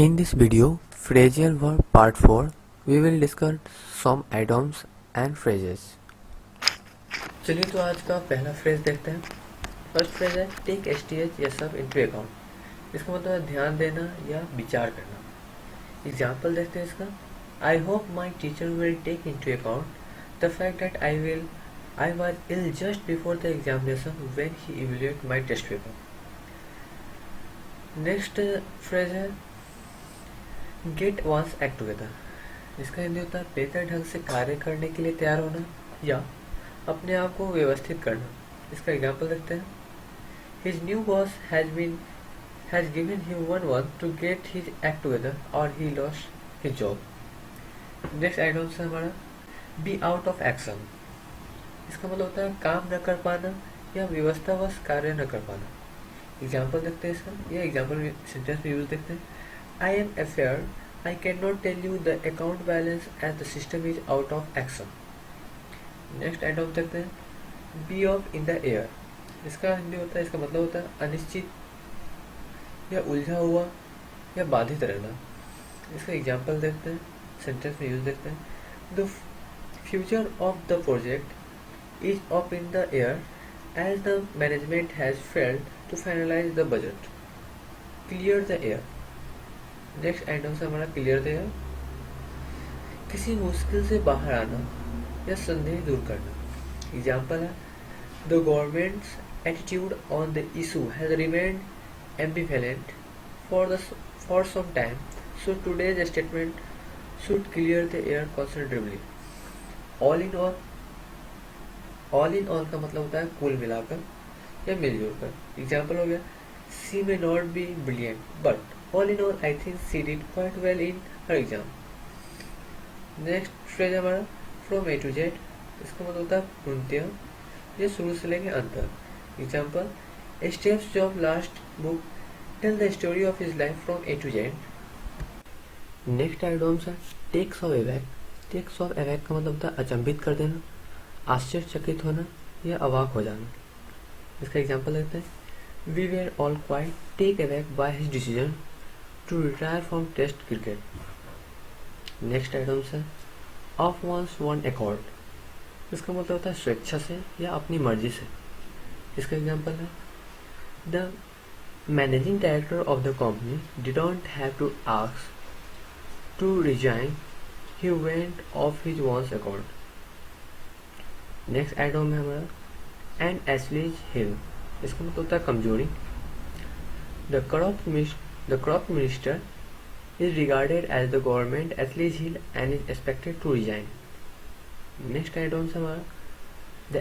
In this video, phrasal verb part 4, we will discuss some idioms and phrases. चलिए तो आज का पहला फ्रेज देखते हैं। फर्स्ट फ्रेज है टेक एसटीएच ये सब इनटू अकाउंट। इसका मतलब है ध्यान देना या विचार करना। एग्जाम्पल देखते हैं इसका। I hope my teacher will take into account the fact that I was ill just before the examination when he evaluate my test paper. Next phrase है गेट वंस एक्ट टुगेदर। इसका हिंदी होता है बेहतर ढंग से कार्य करने के लिए तैयार होना या अपने आप को व्यवस्थित करना। इसका एग्जाम्पल देखते हैं। His new boss has given him 1 month to get his act together और he lost his job. Next item है हमारा बी आउट ऑफ एक्शन। इसका मतलब होता है काम न कर पाना या व्यवस्थावश कार्य न कर पाना। एग्जाम्पल देखते हैं इसका। यह एग्जाम्पल सेंटेंस में यूज देखते हैं। I am afraid I cannot tell you the account balance as the system is out of action. Next item देखते हैं be off in the air. इसका हिंदी होता है, इसका मतलब होता है अनिश्चित या उलझा हुआ या बाधित रहना। इसका एग्जाम्पल देखते हैं, सेंटेंस में यूज देखते हैं। The future of the project is off in the air as the management has failed to finalise the budget. Clear the air. Next item से हमारा क्लियर द एयर, किसी मुश्किल से बाहर आना या संदेह दूर करना। एग्जाम्पल है the government's attitude on the issue has remained ambivalent for some time, so today's statement should clear the air considerably. All in all का मतलब होता है कुल मिलाकर या मिलजुल कर। एग्जाम्पल हो गया she may not be brilliant but all in all I think she did quite well in her exam. Next phrase हमारा फ्रॉम ए टू जेड। इसका मतलब होता है पूर्णतः या शुरू से लेकर अंत तक। Example Steve's job last book tell the story of his life from A to Z. Next items है takes off aback. Takes off aback का मतलब होता है अचंभित कर देना, आश्चर्यचकित होना या अवाक हो जाना। इसका एग्जाम्पल लेते हैं। We were all quite take aback by his decision to retire from test cricket. Next item है ऑफ वंस वन अकॉर्ड। इसका मतलब होता है स्वेच्छा से या अपनी मर्जी से। इसका एग्जाम्पल है the managing director of the company did not have to ask to resign, he went of his one's accord. Next item है हमारा एंड एस्लीज हिल। इसका मतलब होता है कमजोरी। The crop minister is regarded as the government Achilles heel and is expected to resign. Next item है हमारा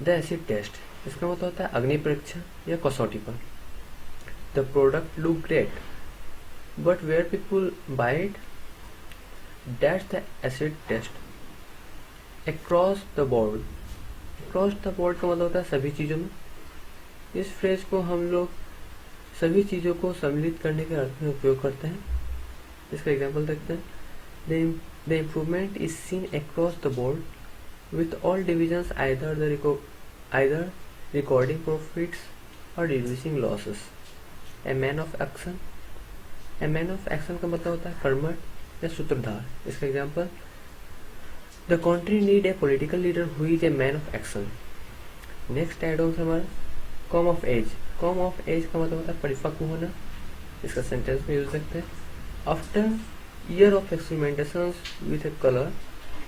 the acid test. इसका मतलब होता है अग्नि परीक्षा या कसौटी पर। The product look great but where people buy it, that's the acid test. Across the board. Across the board का मतलब होता है सभी चीज़ों में। इस फ्रेज को हम लोग सभी चीज़ों को सम्मिलित करने के अर्थ में उपयोग करते हैं। इसका एग्जाम्पल देखते हैं। The improvement is seen across the board with all divisions either recording profits और reducing losses. A man of action. A man of action का मतलब होता है कर्मठ या सूत्रधार। इसका example the country need a political leader who is a man of action. Next item हमारा come of age. Come of age का मतलब होता है परिपक्व होना। इसका सेंटेंस में यूज सकते हैं। After year of experimentation with a colour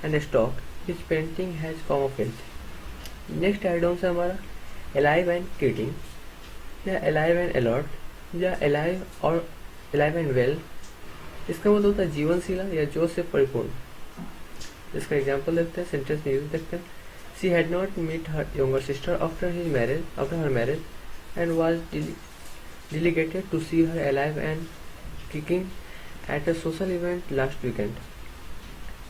and stroke his painting has come of age. Next item है हमारा अलाइव एंड किडिंग या अलाइव एंड अलर्ट या अलाइव और अलाइव एंड वेल। इसका मतलब होता है जीवनशीला या जोश से परिपूर्ण। इसका एग्जाम्पल देखते हैं, सेंटेंस में यूज देखते हैं। She had not meet her younger sister after her marriage and was delegated to see her alive and kicking at a social event last weekend.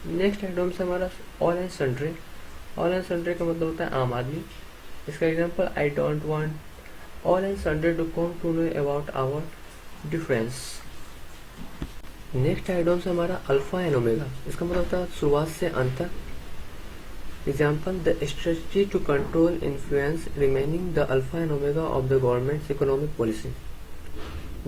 Next item से हमारा all and sundry. All and sundry का मतलब होता है आम आदमी। इसका example I don't want all and sundry to come to know about our difference. Next item से हमारा अल्फा एंड ओमेगा। इसका मतलब होता है शुरुआत से अंत तक। Example, the strategy to control influence remaining the alpha and omega of the government's economic policy.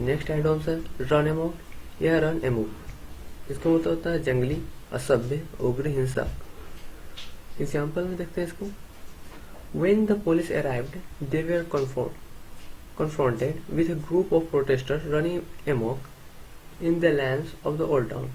Next items है run amok, या रन एमुक। इसका मतलब होता है जंगली, असभ्य, उग्र, हिंसक। एग्जाम्पल में देखते हैं इसको। When the police arrived, they were confronted with a group of protesters running amok in the lanes of the old town.